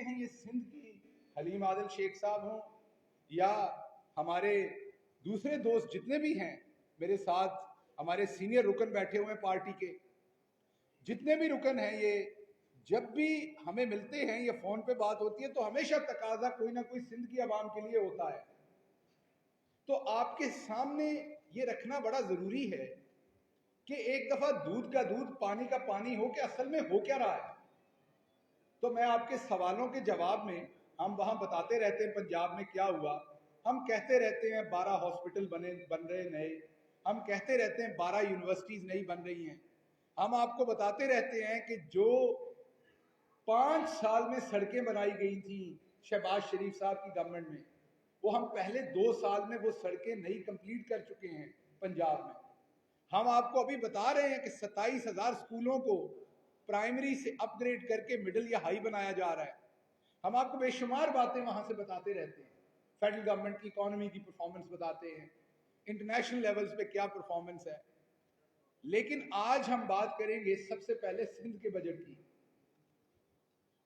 हैं ये सिंध की हलीम आदिल शेख साहब हों या हमारे दूसरे दोस्त जितने भी हैं मेरे साथ, हमारे सीनियर रुकन बैठे हुए हैं पार्टी के, जितने भी रुकन हैं, ये जब भी हमें मिलते हैं, ये फोन पे बात होती है, तो हमेशा तकाजा कोई ना कोई सिंध की आवाम के लिए होता है। तो आपके सामने ये रखना बड़ा जरूरी है कि एक दफा दूध का दूध पानी का पानी हो कि असल में हो क्या रहा है। तो मैं आपके सवालों के जवाब में, हम वहां बताते रहते हैं पंजाब में क्या हुआ, हम कहते रहते हैं 12 हॉस्पिटल बन रहे नए, हम कहते रहते हैं 12 यूनिवर्सिटीज नई बन रही हैं, हम आपको बताते रहते हैं कि जो 5 साल में सड़कें बनाई गई थी शहबाज शरीफ साहब की गवर्नमेंट में, वो हम पहले 2 साल में वो सड़कें नई कंप्लीट कर चुके हैं पंजाब में। हम आपको अभी बता रहे हैं कि 27,000 स्कूलों को प्राइमरी से अपग्रेड करके मिडिल या हाई बनाया जा रहा है। हम आपको बेशुमार बातें वहां से बताते रहते हैं, फेडरल गवर्नमेंट की इकोनॉमी की परफॉर्मेंस बताते हैं, इंटरनेशनल लेवल्स पे क्या परफॉर्मेंस है। लेकिन आज हम बात करेंगे सबसे पहले सिंध के बजट की,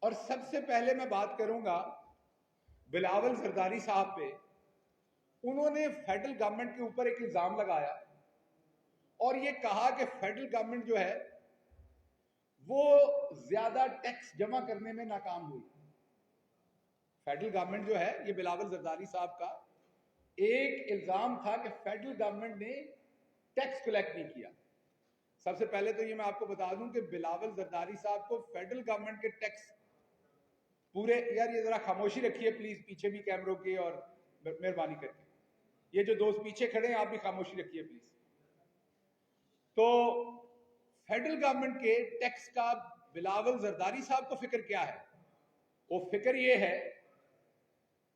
और सबसे पहले मैं बात करूंगा बिलावल जरदारी साहब पे। उन्होंने फेडरल गवर्नमेंट के ऊपर एक इल्जाम लगाया और ये कहा कि फेडरल गवर्नमेंट जो है वो ज्यादा टैक्स जमा करने में नाकाम हुई। फेडरल गवर्नमेंट जो है, ये बिलावल जरदारी साहब का एक इल्जाम था कि फेडरल गवर्नमेंट ने टैक्स कलेक्ट नहीं किया। सबसे पहले तो ये मैं आपको बता दूं कि बिलावल जरदारी साहब को फेडरल गवर्नमेंट के टैक्स पूरे, यार ये जरा खामोशी रखिए प्लीज, पीछे भी कैमरों के, और मेहरबानी करके ये जो दोस्त पीछे खड़े हैं आप भी खामोशी रखिए प्लीज। तो फेडरल गवर्नमेंट के टैक्स का बिलावल जरदारी साहब को फिक्र क्या है? वो फिक्र ये है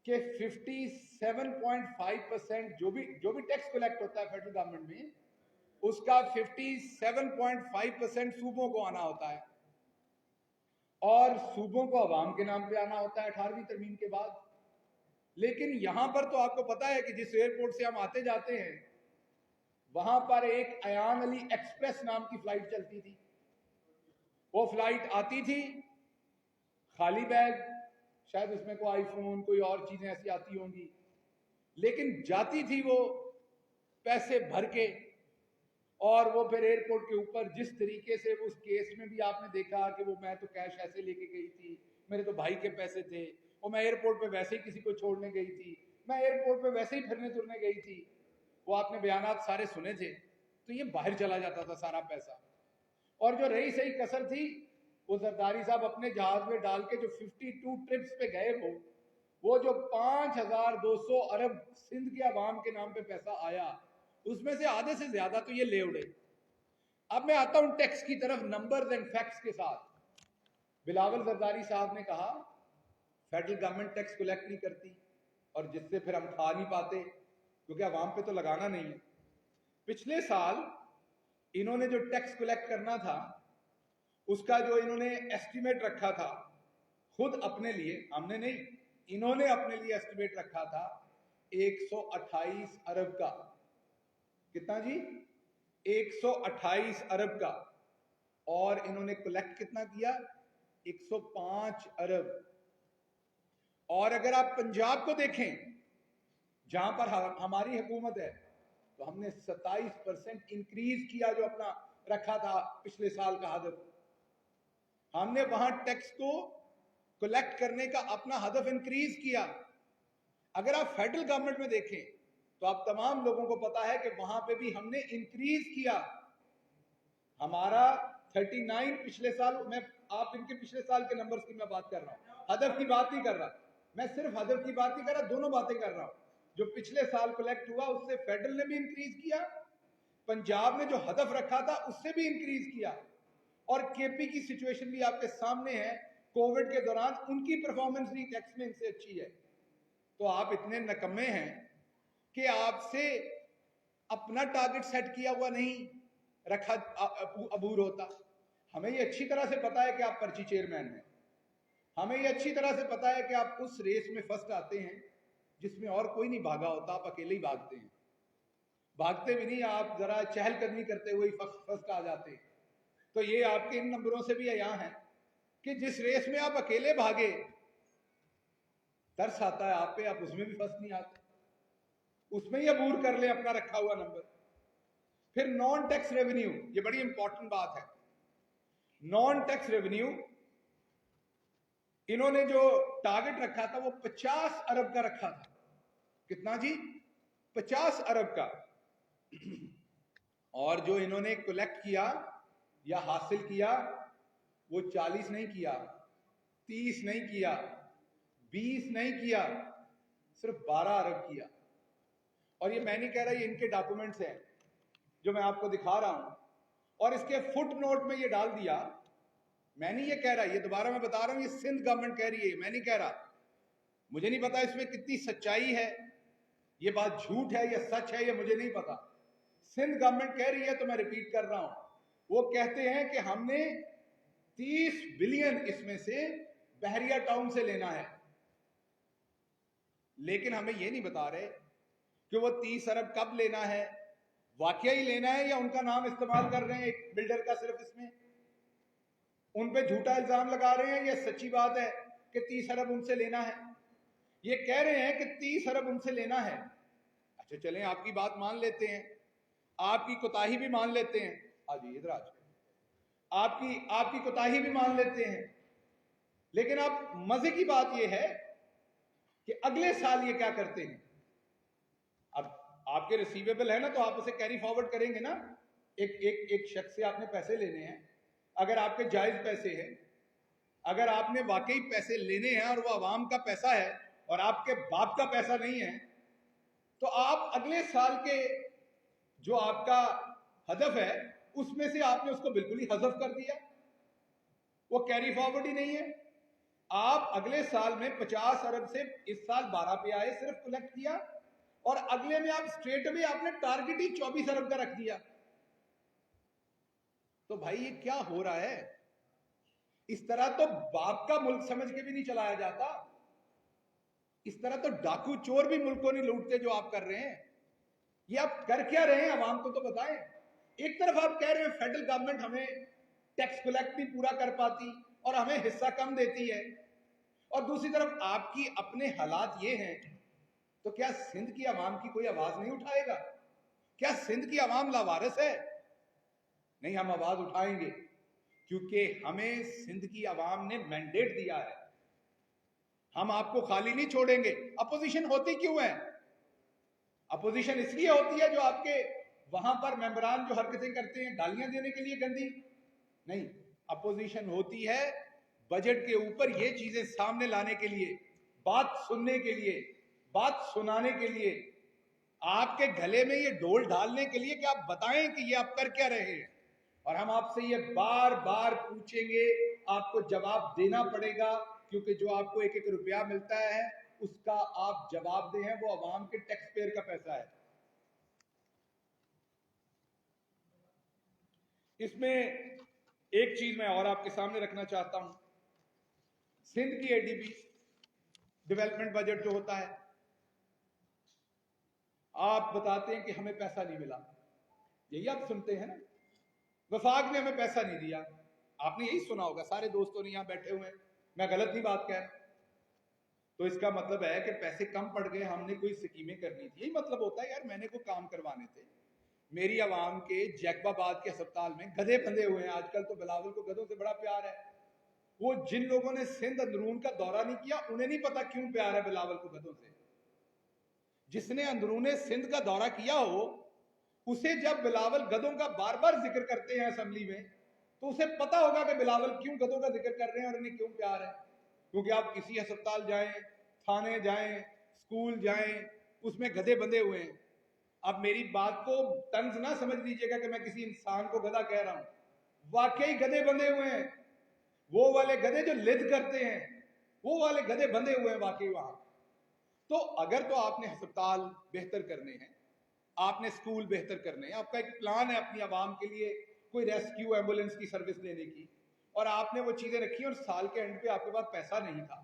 कि 57.5% जो भी टैक्स कलेक्ट होता है फेडरल गवर्नमेंट में, उसका 57.5% सूबों को आना होता है, और सूबों को अवाम के नाम पे आना होता है 18वीं तरमीम के बाद। लेकिन यहां पर तो आपको पता है कि जिस एयरपोर्ट से हम आते जाते हैं, वहां पर एक अयान अली एक्सप्रेस नाम की फ्लाइट चलती थी। वो फ्लाइट आती थी खाली बैग, शायद उसमें कोई आईफोन कोई और चीजें ऐसी आती होंगी, लेकिन जाती थी वो पैसे भर के। और वो फिर एयरपोर्ट के ऊपर जिस तरीके से, उस केस में भी आपने देखा कि वो, मैं तो कैश ऐसे लेके गई थी, मेरे तो भाई के पैसे थे, और मैं एयरपोर्ट पे वैसे ही किसी को छोड़ने गई थी, मैं एयरपोर्ट पे वैसे ही फिरने तुरने गई थी, वो आपने बयानात सारे सुने थे। तो ये बाहर चला जाता था सारा पैसा, और जो रही सही कसर थी वो जरदारी साहब अपने जहाज में डाल के जो 52 ट्रिप्स पे गए, वो जो 5,200 अरब सिंध के अवाम के नाम पे पैसा आया, उसमें से आधे से ज्यादा तो ये ले उड़े। अब मैं आता हूं टैक्स की तरफ, नंबर्स एंड फैक्ट्स के साथ। बिलावल जरदारी साहब ने कहा फेडरल गवर्नमेंट टैक्स कलेक्ट नहीं करती, और जिससे फिर हम खा नहीं पाते क्योंकि अवाम पे तो लगाना नहीं है। पिछले साल इन्होंने जो टैक्स कलेक्ट करना था, उसका जो इन्होंने एस्टिमेट रखा था खुद अपने लिए, हमने नहीं, इन्होंने अपने लिए एस्टिमेट रखा था 128 अरब का। कितना जी? 128 अरब का। और इन्होंने कलेक्ट कितना किया? 105 अरब। और अगर आप पंजाब को देखें जहां पर हमारी हुकूमत है, तो हमने 27% इंक्रीज किया जो अपना रखा था पिछले साल का हदफ। हमने वहां टैक्स को कलेक्ट करने का अपना हदफ इंक्रीज किया। अगर आप फेडरल गवर्नमेंट में देखें तो आप तमाम लोगों को पता है कि वहां पे भी हमने इंक्रीज किया। हमारा 39 पिछले साल, मैं आप इनके पिछले साल के नंबर्स की मैं बात कर रहा हूं, हदफ की बात नहीं कर रहा, मैं सिर्फ हदफ की बात नहीं कर रहा, दोनों बातें कर रहा हूं। जो पिछले साल कलेक्ट हुआ उससे फेडरल ने भी इंक्रीज किया, पंजाब ने जो हदफ रखा था उससे भी इंक्रीज किया, और केपी की सिचुएशन भी आपके सामने है। कोविड के दौरान उनकी परफॉर्मेंस भी टैक्स में इनसे अच्छी है। तो आप इतने नकम्मे हैं कि आपसे अपना टारगेट सेट किया हुआ नहीं रखा अबूर होता। हमें ये अच्छी तरह से पता है कि आप पर्ची चेयरमैन हैं, हमें ये अच्छी तरह से पता है कि आप उस रेस में फर्स्ट आते हैं जिसमें और कोई नहीं भागा होता, आप अकेले ही भागते हैं। भागते भी नहीं, आप जरा चहलकदमी करते हुए फर्स्ट आ जाते हैं। तो ये आपके इन नंबरों से भी यहाँ है कि जिस रेस में आप अकेले भागे तरस आता है आप पे, आप उसमें भी फंस नहीं आते, उसमें ही अबूर कर ले अपना रखा हुआ नंबर। फिर नॉन टैक्स रेवेन्यू, ये बड़ी इंपॉर्टेंट बात है। नॉन टैक्स रेवेन्यू इन्होंने जो टारगेट रखा था वो 50 अरब का रखा था। कितना जी? 50 अरब का। और जो इन्होंने कलेक्ट किया या हासिल किया वो 40 नहीं किया, 30 नहीं किया, 20 नहीं किया, सिर्फ 12 अरब किया। और ये मैं नहीं कह रहा, ये इनके डॉक्यूमेंट्स हैं जो मैं आपको दिखा रहा हूं, और इसके फुट नोट में ये डाल दिया। मैं नहीं ये कह रहा, ये दोबारा मैं बता रहा हूं, ये सिंध गवर्नमेंट कह रही है, मैं नहीं कह रहा। मुझे नहीं पता इसमें कितनी सच्चाई है, ये बात झूठ है या सच है, ये मुझे नहीं पता। सिंध गवर्नमेंट कह रही है तो मैं रिपीट कर रहा हूं। वो कहते हैं कि हमने 30 बिलियन इसमें से बहरिया टाउन से लेना है, लेकिन हमें ये नहीं बता रहे कि वो 30 अरब कब लेना है, वाकई ही लेना है या उनका नाम इस्तेमाल कर रहे हैं एक बिल्डर का सिर्फ इसमें, उन पे झूठा इल्जाम लगा रहे हैं, या सच्ची बात है कि 30 अरब उनसे लेना है। ये कह रहे हैं कि 30 अरब उनसे लेना है। अच्छा चलें, आपकी बात मान लेते हैं, आपकी कोताही भी मान लेते हैं। आज इधर आज आपकी कोताही भी मान लेते हैं, लेकिन आप मजे की बात यह है कि अगले साल ये क्या करते हैं। अब आपके रिसीवेबल है ना, तो आप उसे कैरी फॉरवर्ड करेंगे ना। एक शख्स से आपने पैसे लेने हैं, अगर आपके जायज पैसे हैं, अगर आपने वाकई पैसे लेने हैं और वो आवाम का पैसा है और आपके बाप का पैसा नहीं है, तो आप अगले साल के जो आपका हदफ है उसमें से आपने उसको बिल्कुल ही हज़फ कर दिया, वो कैरी फॉरवर्ड ही नहीं है। आप अगले साल में 50 अरब से इस साल 12 पे आए, सिर्फ कलेक्ट किया, और अगले में आप स्ट्रेट में आपने टारगेट ही 24 अरब का रख दिया। तो भाई ये क्या हो रहा है? इस तरह तो बाप का मुल्क समझ के भी नहीं चलाया जाता। इस तरह तो डाकू चोर भी मुल्क को नहीं लूटते जो आप कर रहे हैं। ये आप कर क्या रहे हैं, आवाम को तो बताएं। एक तरफ आप कह रहे हैं फेडरल गवर्नमेंट हमें टैक्स कलेक्ट नहीं पूरा कर पाती और हमें हिस्सा कम देती है, और दूसरी तरफ आपकी अपने हालात ये हैं। तो क्या सिंध की आवाम की कोई आवाज नहीं उठाएगा? क्या सिंध की आवाम लावारिस है? नहीं, हम आवाज उठाएंगे, क्योंकि हमें सिंध की आवाम ने मैंडेट दिया है। हम आपको खाली नहीं छोड़ेंगे। अपोजिशन होती क्यों है? अपोजिशन इसलिए होती है जो आपके वहां पर मेंबरान जो हरकतें करते हैं गालियां देने के लिए गंदी नहीं। अपोजिशन होती है बजट के ऊपर ये चीजें सामने लाने के लिए, बात सुनने के लिए, बात सुनाने के लिए, आपके गले में ये ढोल डालने के लिए कि आप बताएं कि ये आप कर क्या रहे हैं। और हम आपसे ये बार बार पूछेंगे, आपको जवाब देना पड़ेगा, क्योंकि जो आपको एक एक रुपया मिलता है उसका आप जवाबदेह हैं, वो अवाम के टैक्स पेयर का पैसा है। इसमें एक चीज मैं और आपके सामने रखना चाहता हूं। सिंध की एडीबी डेवलपमेंट बजट जो होता है, आप बताते हैं कि हमें पैसा नहीं मिला, यही आप सुनते हैं ना, वफाक ने हमें पैसा नहीं दिया। आपने यही सुना होगा, सारे दोस्तों ने यहां बैठे हुए हैं, मैं गलत नहीं बात कह रहा। तो इसका मतलब है कि पैसे कम पड़ गए, हमने कोई स्कीमें करनी थी, यही मतलब होता है। यार मैंने कोई काम करवाने थे, मेरी आवाम के जैकबाबाद के अस्पताल में गधे बंधे हुए हैं। आजकल तो बिलावल को गधों से बड़ा प्यार है। वो जिन लोगों ने सिंध अंदरून का दौरा नहीं किया, उन्हें नहीं पता क्यों प्यार है बिलावल को गधों से। जिसने अंदरूने सिंध का दौरा किया हो, उसे जब बिलावल गधों का बार बार जिक्र करते हैं असेंबली में, तो उसे पता होगा कि बिलावल क्यों गधों का जिक्र कर रहे हैं और उन्हें क्यों प्यार है। क्योंकि आप किसी अस्पताल जाएं, थाने जाएं, स्कूल जाएं, उसमें गधे बंधे हुए हैं। अब मेरी बात को तंज ना समझ लीजिएगा कि मैं किसी इंसान को गधा कह रहा हूं, वाकई गधे बंधे हुए हैं। वो वाले गधे जो लिद करते हैं, वो वाले गधे बंधे हुए हैं वाकई वहां। तो अगर तो आपने अस्पताल बेहतर करने हैं, आपने स्कूल बेहतर करने हैं, आपका एक प्लान है अपनी आवाम के लिए कोई रेस्क्यू एम्बुलेंस की सर्विस देने की, और आपने वो चीजें रखी और साल के एंड पे आपके पास पैसा नहीं था,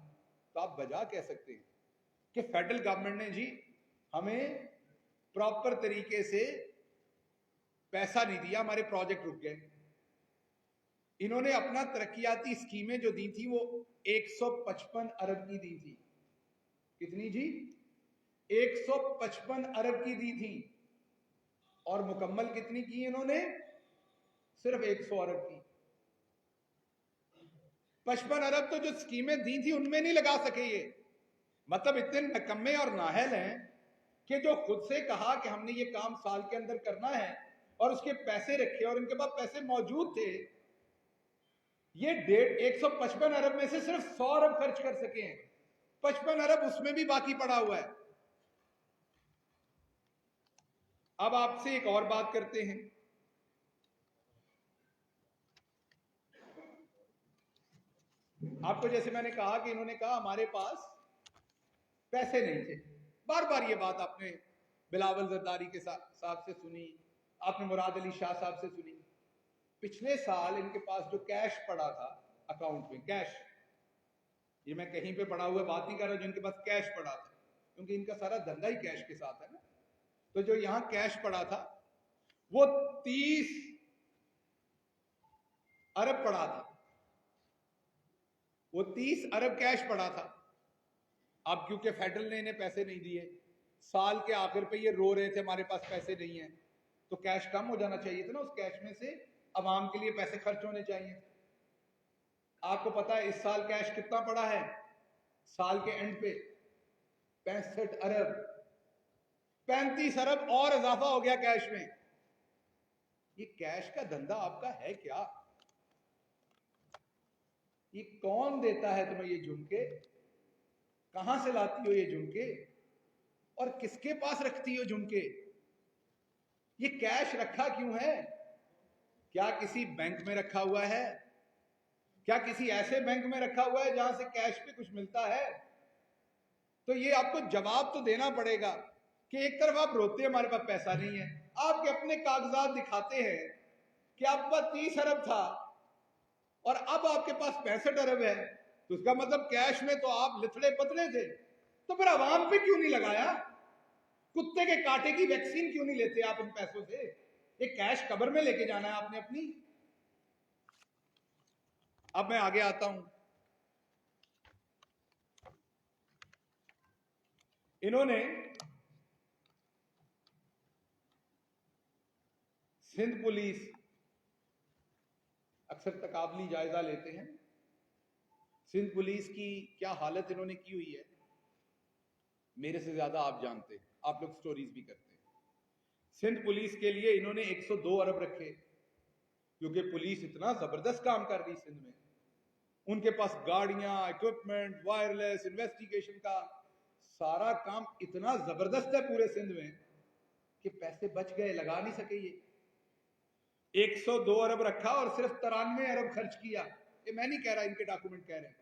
तो आप वजह कह सकते हैं कि फेडरल गवर्नमेंट ने जी हमें प्रॉपर तरीके से पैसा नहीं दिया, हमारे प्रोजेक्ट रुक गए। इन्होंने अपना तरक्याती स्कीमें जो दी थी वो 155 अरब की दी थी। कितनी जी? 155 अरब की दी थी, और मुकम्मल कितनी की इन्होंने? सिर्फ 100 अरब की। 55 अरब तो जो स्कीमें दी थी उनमें नहीं लगा सके ये। मतलब इतने नकम्मे और नाहल हैं कि जो खुद से कहा कि हमने ये काम साल के अंदर करना है और उसके पैसे रखे और इनके पास पैसे मौजूद थे, ये 155 अरब में से सिर्फ 100 अरब खर्च कर सके हैं। 55 अरब उसमें भी बाकी पड़ा हुआ है। अब आपसे एक और बात करते हैं। आपको जैसे मैंने कहा कि इन्होंने कहा हमारे पास पैसे नहीं थे। बार बार ये बात आपने बिलावल जरदारी के साहब से सुनी, आपने मुराद अली शाह साहब से सुनी। पिछले साल इनके पास जो कैश पड़ा था अकाउंट में, कैश, ये मैं कहीं पे पड़ा हुआ बात नहीं कर रहा, जो इनके पास कैश पड़ा था, क्योंकि इनका सारा धंधा ही कैश के साथ है ना। तो जो यहां कैश पड़ा था वो 30 अरब पड़ा था, वो 30 अरब कैश पड़ा था। अब क्योंकि फेडरल ने इन्हें पैसे नहीं दिए, साल के आखिर पे ये रो रहे थे हमारे पास पैसे नहीं है, तो कैश कम हो जाना चाहिए था ना। उस कैश में से अवाम के लिए पैसे खर्च होने चाहिए। आपको पता है इस साल कैश कितना पड़ा है? साल के एंड पे 65 अरब, 35 अरब और इजाफा हो गया कैश में। ये कैश का धंधा आपका है क्या? ये कौन देता है तुम्हें ये झुमके? कहां से लाती हो ये झुमके और किसके पास रखती हो झुमके? ये कैश रखा क्यों है? क्या किसी बैंक में रखा हुआ है? क्या किसी ऐसे बैंक में रखा हुआ है जहां से कैश पे कुछ मिलता है? तो ये आपको जवाब तो देना पड़ेगा कि एक तरफ आप रोते हैं हमारे पास पैसा नहीं है, आपके अपने कागजात दिखाते हैं कि आपके पास 30 अरब था और अब आपके पास 65 अरब है, तो उसका मतलब कैश में तो आप लिथड़े पतले थे। तो फिर आवाम पे क्यों नहीं लगाया? कुत्ते के कांटे की वैक्सीन क्यों नहीं लेते आप इन पैसों से? ये कैश कब्र में लेके जाना है आपने अपनी। अब मैं आगे आता हूं। इन्होंने सिंध पुलिस, अक्सर तकाबली जायजा लेते हैं, सिंध पुलिस की क्या हालत इन्होंने की हुई है मेरे से ज्यादा आप जानते हैं, आप लोग स्टोरीज भी करते हैं। सिंध पुलिस के लिए इन्होंने 102 अरब रखे, क्योंकि पुलिस इतना जबरदस्त काम कर रही सिंध में। उनके पास गाड़ियां, इक्विपमेंट, वायरलेस, इन्वेस्टिगेशन का सारा काम इतना जबरदस्त है पूरे सिंध में कि पैसे बच गए, लगा नहीं सके ये। 102 अरब रखा और सिर्फ 93 अरब खर्च किया। ये मैं नहीं कह रहा, इनके डॉक्यूमेंट कह रहे हैं।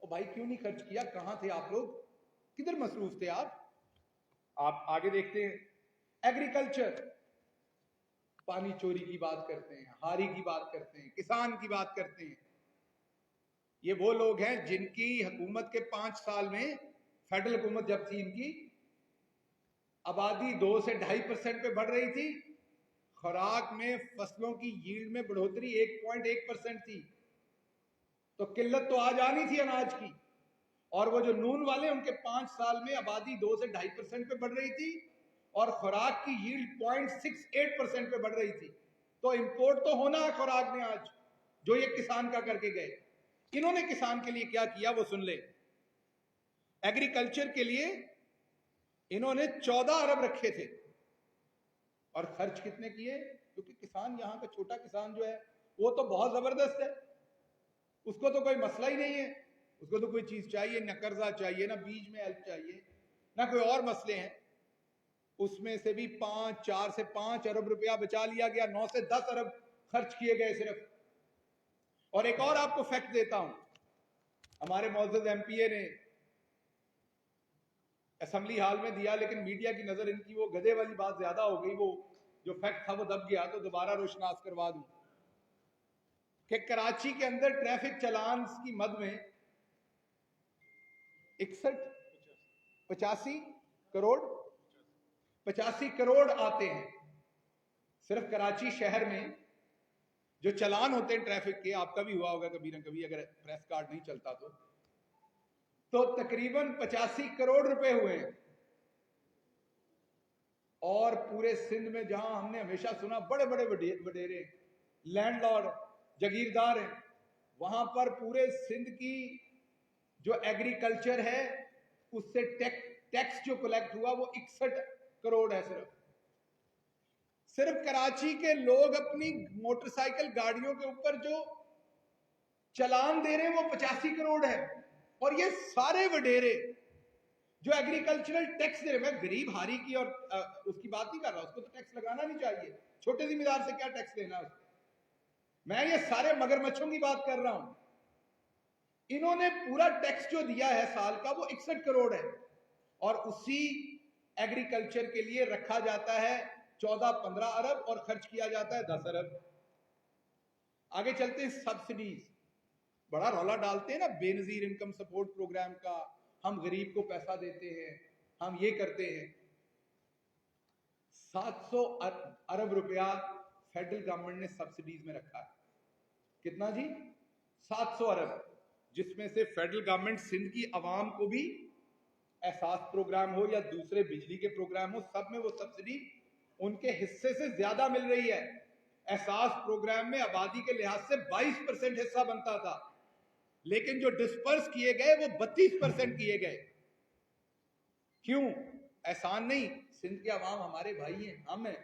ओ भाई क्यों नहीं खर्च किया? कहां थे आप लोग? किधर मसरूफ थे आप? आप आगे देखते हैं। एग्रीकल्चर, पानी चोरी की बात करते हैं, हारी की बात करते हैं, किसान की बात करते हैं। ये वो लोग हैं जिनकी हुकूमत के 5 साल में, फेडरल हुकूमत जब थी इनकी, आबादी 2 से 2.5% पे बढ़ रही थी, खुराक में फसलों की यील्ड में बढ़ोतरी 1.1% थी। तो किल्लत तो आज आनी थी अनाज की। और वो जो नून वाले, उनके 5 साल में आबादी 2 से 2.5% पे बढ़ रही थी और खुराक की यील्ड 0.68% पे बढ़ रही थी। तो इंपोर्ट तो होना है खुराक में आज, जो ये किसान का करके गए। इन्होंने किसान के लिए क्या किया वो सुन ले। एग्रीकल्चर के लिए इन्होंने 14 अरब रखे थे और खर्च कितने किए? क्योंकि किसान, यहाँ का छोटा किसान जो है वो तो बहुत जबरदस्त है, उसको तो कोई मसला ही नहीं है, उसको तो कोई चीज चाहिए, ना कर्जा चाहिए, ना बीज में हेल्प चाहिए, ना कोई और मसले हैं। उसमें से भी 4 से 5 अरब रुपया बचा लिया गया, 9 से 10 अरब खर्च किए गए सिर्फ। और एक और आपको फैक्ट देता हूं, हमारे मौजूद एमपीए ने असेंबली हाल में दिया, लेकिन मीडिया की नजर इनकी वो गधे वाली बात ज्यादा हो गई, वो जो फैक्ट था वो दब गया, तो दोबारा रोशनास करवा दूं कि कराची के अंदर ट्रैफिक चालान की मद में 85 करोड़ 85 करोड़ आते हैं सिर्फ कराची शहर में। जो चालान होते हैं ट्रैफिक के, आपका भी हुआ होगा कभी ना कभी, अगर प्रेस कार्ड नहीं चलता तो तो तकरीबन 85 करोड़ रुपए हुए हैं। और पूरे सिंध में जहां हमने हमेशा सुना बड़े बड़े वडेरे लैंडलॉर्ड जागीरदार हैं, वहां पर पूरे सिंध की जो एग्रीकल्चर है उससे टैक्स जो कलेक्ट हुआ वो 61 करोड़ है। सिर्फ कराची के लोग अपनी मोटरसाइकिल गाड़ियों के ऊपर जो चालान दे रहे हैं वो 85 करोड़ है। और ये सारे वडेरे जो एग्रीकल्चरल टैक्स दे रहे हैं, मैं गरीब हारी की और उसकी बात नहीं कर रहा, उसको तो टैक्स लगाना नहीं चाहिए, छोटे जिम्मेदार से क्या टैक्स लेना उसको, मैं ये सारे मगरमच्छों की बात कर रहा हूं। इन्होंने पूरा टैक्स जो दिया है साल का वो 61 करोड़ है और उसी एग्रीकल्चर के लिए रखा जाता है 14-15 अरब और खर्च किया जाता है 10 अरब। आगे चलते हैं, सब्सिडीज बड़ा रौला डालते हैं ना, बेनजीर इनकम सपोर्ट प्रोग्राम का, हम गरीब को पैसा देते हैं, हम ये करते हैं। 700 अरब रुपया फेडरल गवर्नमेंट ने सब्सिडीज में रखा है। कितना जी? 700 अरब, जिसमें से फेडरल गवर्नमेंट सिंध की आवाम को भी एहसास प्रोग्राम हो या दूसरे बिजली के प्रोग्राम हो, सब में वो सब्सिडी उनके हिस्से से ज्यादा मिल रही है। एहसास प्रोग्राम में आबादी के लिहाज से 22% हिस्सा बनता था, लेकिन जो डिस्पर्स किए गए वो 32% किए गए। क्यों? एहसान नहीं, सिंध के अवाम हमारे भाई हैं, हम हैं,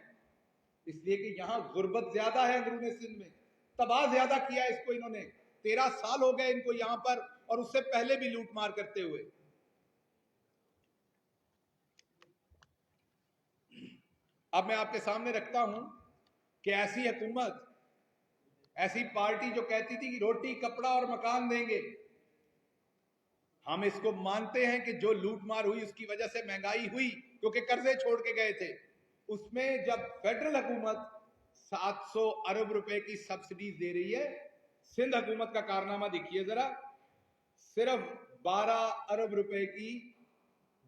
इसलिए कि यहां गुर्बत ज्यादा है। अंदरूनी सिंध में तबाह ज्यादा किया इसको इन्होंने, 13 साल हो गए इनको यहां पर, और उससे पहले भी लूट मार करते हुए। अब मैं आपके सामने रखता हूं कि ऐसी हुकूमत, ऐसी पार्टी जो कहती थी कि रोटी कपड़ा और मकान देंगे, हम इसको मानते हैं कि जो लूटमार हुई उसकी वजह से महंगाई हुई क्योंकि कर्जे छोड़ के गए थे, उसमें जब फेडरल हुकूमत 700 अरब रुपए की सब्सिडी दे रही है, सिंध हुकूमत का कारनामा देखिए जरा, सिर्फ 12 अरब रुपए की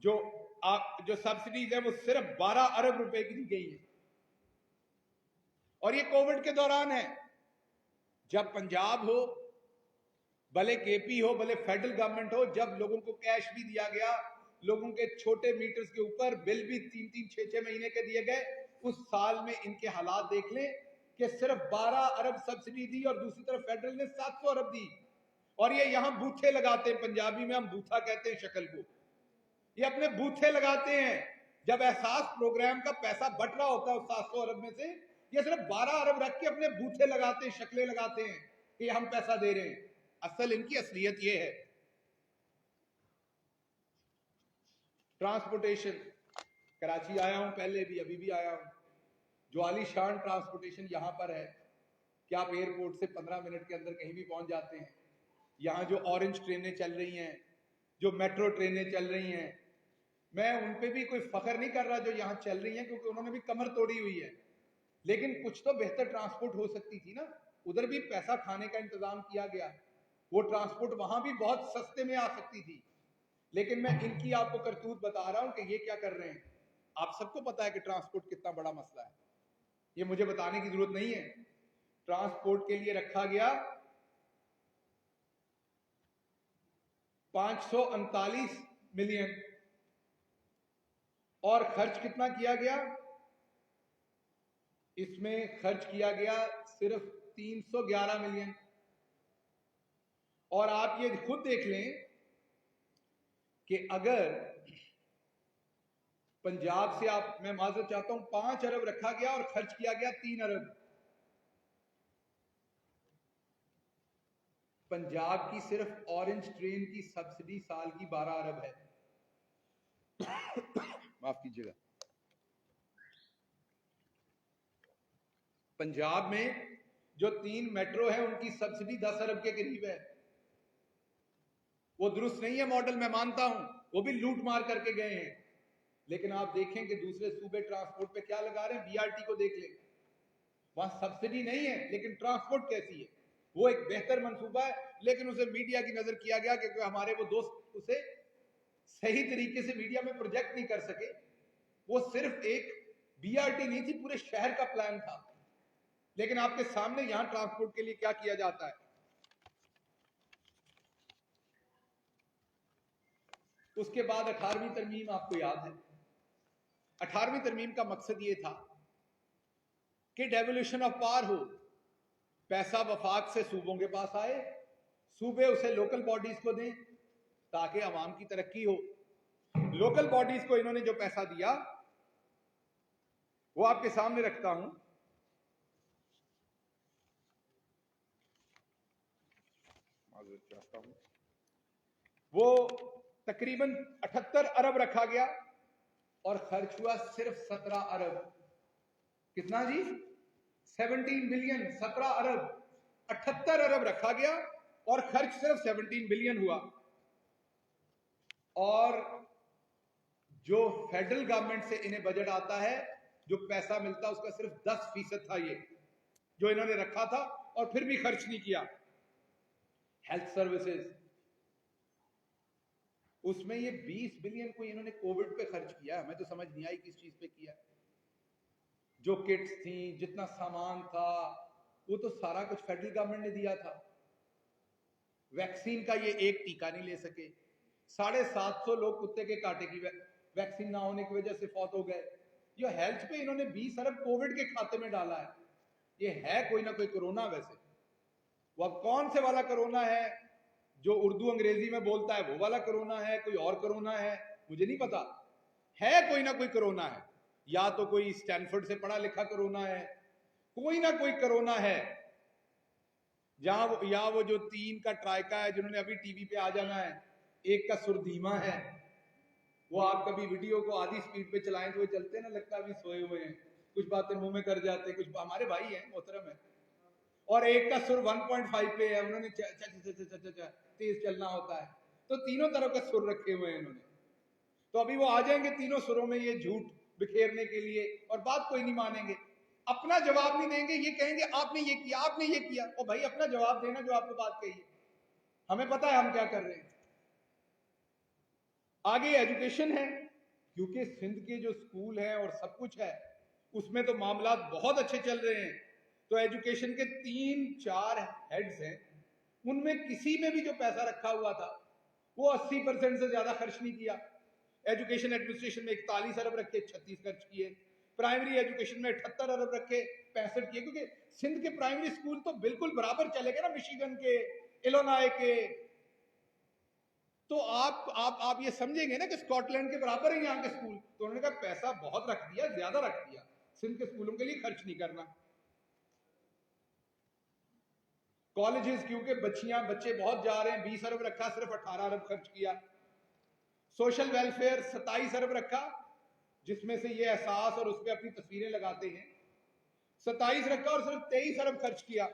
जो सब्सिडीज है वो सिर्फ 12 अरब रुपए की दी गई है। और ये कोविड के दौरान है, जब पंजाब हो, भले केपी हो, भले फेडरल गवर्नमेंट हो, जब लोगों को कैश भी दिया गया, लोगों के छोटे मीटर्स के ऊपर बिल भी 3-3, 6-6 महीने के दिए गए, उस साल में इनके हालात देख लें कि सिर्फ 12 अरब सब्सिडी दी और दूसरी तरफ फेडरल ने 700 अरब दी। और ये यहां बूथे लगाते हैं, पंजाबी में हम बूथा कहते हैं शक्ल को, ये अपने बूथे लगाते हैं। जब एहसास प्रोग्राम का पैसा बट रहा होता है उस 700 अरब में से, ये सिर्फ 12 अरब रख के अपने बूथे लगाते हैं, शक्लें लगाते हैं कि हम पैसा दे रहे हैं। असल इनकी असलियत ये है। ट्रांसपोर्टेशन, कराची आया हूं पहले भी, अभी भी आया हूं, जो आलीशान ट्रांसपोर्टेशन यहां पर है कि आप एयरपोर्ट से 15 मिनट के अंदर कहीं भी पहुंच जाते हैं। यहां जो ऑरेंज ट्रेनें चल रही हैं, जो मेट्रो ट्रेनें चल रही हैं, मैं उन पे भी कोई फख्र नहीं कर रहा जो यहां चल रही हैं, क्योंकि उन्होंने भी कमर तोड़ी हुई है, लेकिन कुछ तो बेहतर ट्रांसपोर्ट हो सकती थी ना। उधर भी पैसा खाने का इंतजाम किया गया, वो ट्रांसपोर्ट वहां भी बहुत सस्ते में आ सकती थी। लेकिन मैं इनकी आपको करतूत बता रहा हूं कि ये क्या कर रहे हैं। आप सबको पता है कि ट्रांसपोर्ट कितना बड़ा मसला है, ये मुझे बताने की जरूरत नहीं है। ट्रांसपोर्ट के लिए रखा गया 539 मिलियन और खर्च कितना किया गया? इसमें खर्च किया गया सिर्फ 311 मिलियन। और आप ये खुद देख लें कि अगर पंजाब से आप, मैं माजरत चाहता हूं, 5 अरब रखा गया और खर्च किया गया 3 अरब। पंजाब की सिर्फ ऑरेंज ट्रेन की सब्सिडी साल की 12 अरब है। माफ कीजिएगा। पंजाब में जो 3 मेट्रो है उनकी सब्सिडी 10 अरब के करीब है। वो दुरुस्त नहीं है मॉडल, मैं मानता हूं, वो भी लूट मार करके गए हैं, लेकिन आप देखें कि दूसरे सूबे ट्रांसपोर्ट पे क्या लगा रहे हैं। बीआरटी को देख लें, वहां सब्सिडी नहीं है लेकिन ट्रांसपोर्ट कैसी है, वो एक बेहतर मंसूबा है, लेकिन उसे मीडिया की नजर किया गया क्योंकि हमारे वो दोस्त उसे सही तरीके से मीडिया में प्रोजेक्ट नहीं कर सके। वो सिर्फ एक बीआरटी नहीं थी, पूरे शहर का प्लान था। लेकिन आपके सामने यहां ट्रांसपोर्ट के लिए क्या किया जाता है। उसके बाद 18वीं तरमीम आपको याद है। 18वीं तरमीम का मकसद ये था कि डेवोल्यूशन ऑफ पावर हो, पैसा वफाक से सूबों के पास आए, सूबे उसे लोकल बॉडीज को दें ताकि अवाम की तरक्की हो। लोकल बॉडीज को इन्होंने जो पैसा दिया वो आपके सामने रखता हूं। वो तकरीबन 78 अरब रखा गया और खर्च हुआ सिर्फ 17 अरब। कितना जी? 17 बिलियन। 17 अरब, 78 अरब रखा गया और खर्च सिर्फ 17 बिलियन हुआ। और जो फेडरल गवर्नमेंट से इन्हें बजट आता है, जो पैसा मिलता है, उसका सिर्फ 10% था ये जो इन्होंने रखा था, और फिर भी खर्च नहीं किया। हेल्थ सर्विसेज, उसमें ये 20 बिलियन को इन्होंने कोविड पे खर्च किया। हमें तो समझ नहीं आई किस चीज पे किया। जो किट्स थी, जितना सामान था, वो तो सारा कुछ फेडरल गवर्नमेंट ने दिया था। वैक्सीन का ये एक टीका नहीं ले सके। 750 लोग कुत्ते के कांटे की वैक्सीन ना होने की वजह से फौत हो गए। ये हेल्थ पे इन्होंने 20 अरब कोविड के खाते में डाला है। ये है कोई ना कोई कोरोना। वैसे वो अब कौन से वाला कोरोना है? जो उर्दू अंग्रेजी में बोलता है वो वाला कोरोना है, कोई और कोरोना है, मुझे नहीं पता। है कोई ना कोई कोरोना है, या तो कोई स्टैनफोर्ड से पढ़ा लिखा कोरोना है, कोई ना कोई कोरोना है। या वो जो 3 का ट्राइका है जिन्होंने अभी टीवी पे आ जाना है, एक का सुरधीमा है। वो आप कभी वीडियो को आधी स्पीड पे चलाएं तो वो चलते ना, लगता अभी सोए हुए हैं, कुछ बातें मुंह में कर जाते, कुछ हमारे भाई हैं, मोहतरम है। और एक का सुर 1.5 पे है, उन्होंने तेज चलना होता है। तो तीनों तरफ का सुर रखे हुए हैं इन्होंने। तो अभी वो आ जाएंगे तीनों सुरों में ये झूठ बिखेरने के लिए, और बात कोई नहीं मानेंगे, अपना जवाब नहीं देंगे। ये कहेंगे आपने ये किया, आपने ये किया। ओ भाई, अपना जवाब देना जो आपको बात कही है। हमें पता है हम क्या कर रहे हैं। आगे एजुकेशन है, क्योंकि सिंध के जो स्कूल हैं और सब कुछ है उसमें तो मामला बहुत अच्छे चल रहे हैं। तो एजुकेशन के 3-4 हेड्स हैं, उनमें किसी में भी जो पैसा रखा हुआ था वो 80% से ज्यादा खर्च नहीं किया। एजुकेशन एडमिनिस्ट्रेशन में 41 अरब रखे, 36 खर्च किए। प्राइमरी एजुकेशन में 78 अरब रखे, 65 किए। क्योंकि सिंध के प्राइमरी स्कूल तो बिल्कुल बराबर चले गए ना मिशिगन के, इलोनाय के। तो आप ये समझेंगे ना कि स्कॉटलैंड के बराबर है यहाँ के स्कूल। तो उन्होंने कहा पैसा बहुत रख दिया, ज्यादा रख दिया, सिंध के स्कूलों के लिए खर्च नहीं करना। कॉलेजेस, क्योंकि बच्चे बहुत जा रहे हैं, 20 अरब रखा, सिर्फ 18 अरब खर्च किया। सोशल वेलफेयर 27 अरब रखा, जिसमें से ये एहसास और उस पर अपनी तस्वीरें लगाते हैं, 27 रखा और सिर्फ 23 अरब खर्च किया।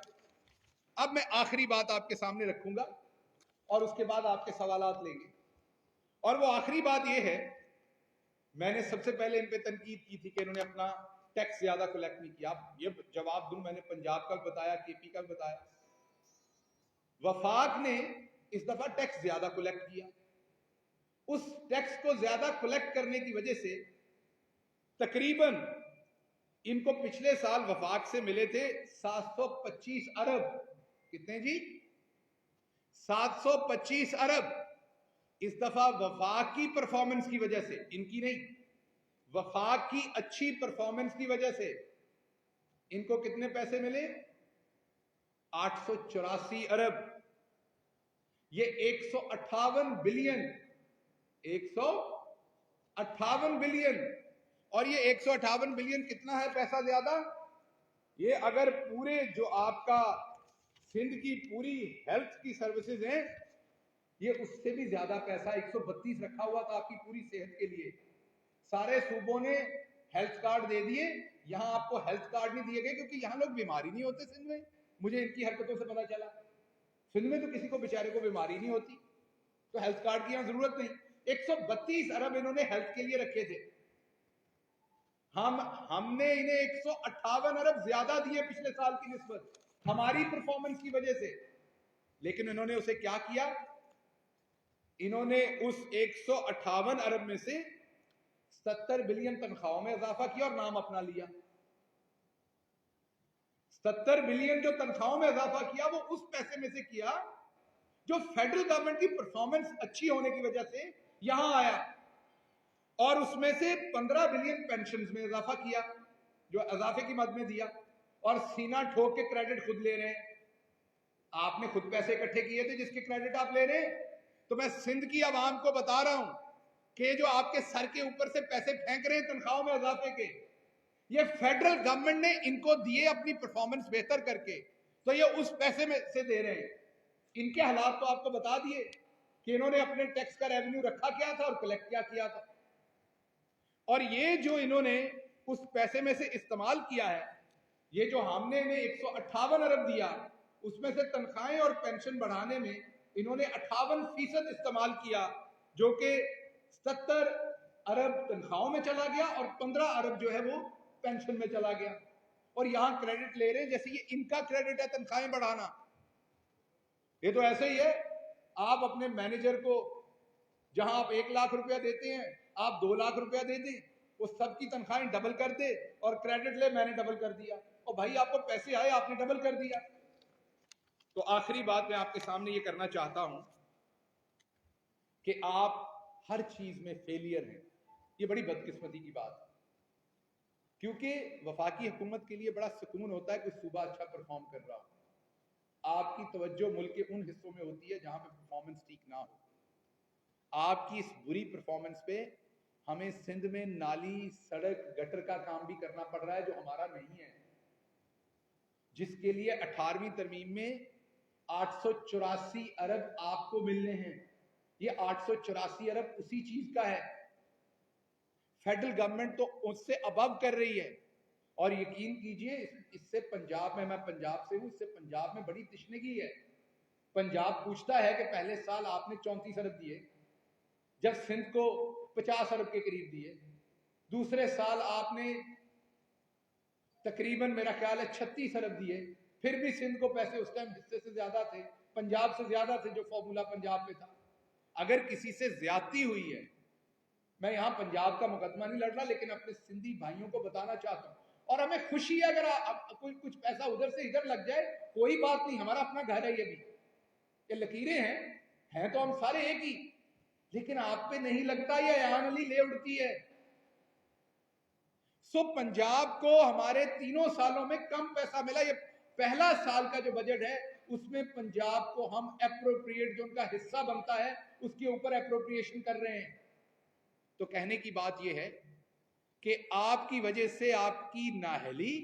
अब मैं आखिरी बात आपके सामने रखूंगा और उसके बाद आपके सवालात लेंगे। और वो आखिरी बात ये है, मैंने सबसे पहले इन पे तनकीद की थी कि इन्होंने अपना टैक्स ज्यादा कलेक्ट नहीं किया। ये जवाब दूं, मैंने पंजाब का बताया, केपी का बताया। वफाक ने इस दफा टैक्स ज्यादा कलेक्ट किया। उस टैक्स को ज्यादा कलेक्ट करने की वजह से तकरीबन इनको पिछले साल वफाक से मिले थे 725 अरब। कितने जी? 725 अरब। इस दफा वफाक की परफॉर्मेंस की वजह से, इनकी नहीं, वफाक की अच्छी परफॉर्मेंस की वजह से इनको कितने पैसे मिले? 884 अरब। ये 158 बिलियन, 158 बिलियन। और ये 158 बिलियन कितना है पैसा ज्यादा? ये अगर पूरे जो आपका सिंध की पूरी हेल्थ की सर्विसेज हैं, ये उससे भी ज्यादा पैसा 132 रखा हुआ था आपकी पूरी सेहत के लिए। सारे सूबों ने हेल्थ कार्ड दे दिए, यहां आपको हेल्थ कार्ड नहीं दिए गए क्योंकि यहां लोग बीमारी नहीं होते सिंध में। मुझे इनकी हरकतों से पता चला, सिंध में तो किसी को बेचारे को बीमारी नहीं होती, तो हेल्थ कार्ड की यहां जरूरत नहीं। 132 अरब इन्होंने हेल्थ के लिए रखे थे। हमने इन्हें 158 अरब ज्यादा दिए पिछले साल की निस्बत, हमारी परफॉर्मेंस की वजह से। लेकिन इन्होंने उसे क्या किया? इन्होंने उस 158 अरब में से 70 बिलियन तनख्वाहों में इजाफा किया और नाम अपना लिया। 70 बिलियन जो तनख्वाहों में इजाफा किया वो उस पैसे में से किया जो फेडरल गवर्नमेंट की परफॉर्मेंस अच्छी होने की वजह से यहां आया, और उसमें से 15 बिलियन पेंशन में इजाफा किया, जो इजाफे की मद में दिया, और सीना ठोक के क्रेडिट खुद ले रहे हैं। आपने खुद पैसे इकट्ठे किए थे जिसके क्रेडिट आप ले रहे हैं। तो मैं सिंध की आवाम को बता रहा हूं कि जो आपके सर के ऊपर से पैसे फेंक रहे हैं तनख्वाहों में इजाफे के, ये फेडरल गवर्नमेंट ने इनको दिए अपनी परफॉर्मेंस बेहतर करके, तो ये उस पैसे में से दे रहे हैं। इनके हालात तो आपको बता दिए कि इन्होंने अपने टैक्स का रेवेन्यू रखा क्या था और कलेक्ट क्या किया था, और ये जो इन्होंने उस पैसे में से इस्तेमाल किया है, ये जो हमने इन्हें 158 अरब दिया, उसमें से तनख्वाहें और पेंशन बढ़ाने में इन्होंने 58% इस्तेमाल किया, जो कि 70 अरब तनख्वाहों में चला गया और 15 अरब जो है वो पेंशन में चला गया। और यहां क्रेडिट ले रहे हैं जैसे ये इनका क्रेडिट है तनख्वाहें बढ़ाना। ये तो ऐसे ही है, आप अपने मैनेजर को जहां आप 1 लाख रुपया देते हैं, आप 2 लाख रुपया दे दें, वो सबकी तनख्वाहें डबल कर दे और क्रेडिट ले मैंने डबल कर दिया, और भाई आपको पैसे आए आपने डबल कर दिया। तो आखिरी बात मैं आपके सामने ये करना चाहता हूं कि आप हर चीज में फेलियर हैं, ये बड़ी बदकिस्मती की बात है, क्योंकि वफाकी हुकूमत के लिए बड़ा सुकून होता है कि सूबा अच्छा परफॉर्म कर रहा हो। आपकी तवज्जो मुल्क के उन हिस्सों में होती है जहां पे परफॉर्मेंस ठीक ना हो। आपकी इस बुरी परफॉर्मेंस पे हमें सिंध में नाली, सड़क, गटर का काम भी करना पड़ रहा है जो हमारा नहीं है, जिसके लिए 18वीं तरमीम में 884 अरब आपको मिलने हैं। ये 884 अरब उसी चीज का है। फेडरल गवर्नमेंट तो उससे अबव कर रही है, और यकीन कीजिए इससे पंजाब में, मैं पंजाब से हूं, इससे पंजाब में बड़ी तशनगी है। पंजाब पूछता है कि पहले साल आपने 34 अरब दिए, जब सिंध को 50 अरब के करीब दिए, दूसरे साल आपने तकरीबन मेरा ख्याल है 36 अरब दिए, फिर भी सिंध को पैसे उस टाइम हिस्से से ज्यादा थे, पंजाब से ज्यादा थे, जो फॉर्मूला पंजाब पे था। अगर किसी से ज्यादती हुई है, मैं यहां पंजाब का मुकदमा नहीं लड़ रहा, लेकिन अपने सिंधी भाइयों को बताना चाहता हूं, और हमें खुशी है अगर कोई कुछ पैसा उधर से इधर लग जाए, कोई बात नहीं, हमारा अपना घर है, ये लकीरें हैं तो हम सारे एक ही, लेकिन आप पे नहीं लगता, ये अयान अली ले उड़ती है। सो पंजाब को हमारे 3 सालों में कम पैसा मिला। ये पहला साल का जो बजट है उसमें पंजाब को हम एप्रोप्रिएट, जो उनका हिस्सा बनता है, उसके ऊपर एप्रोप्रिएशन कर रहे हैं। तो कहने की बात यह है कि आपकी वजह से, आपकी नाअहली,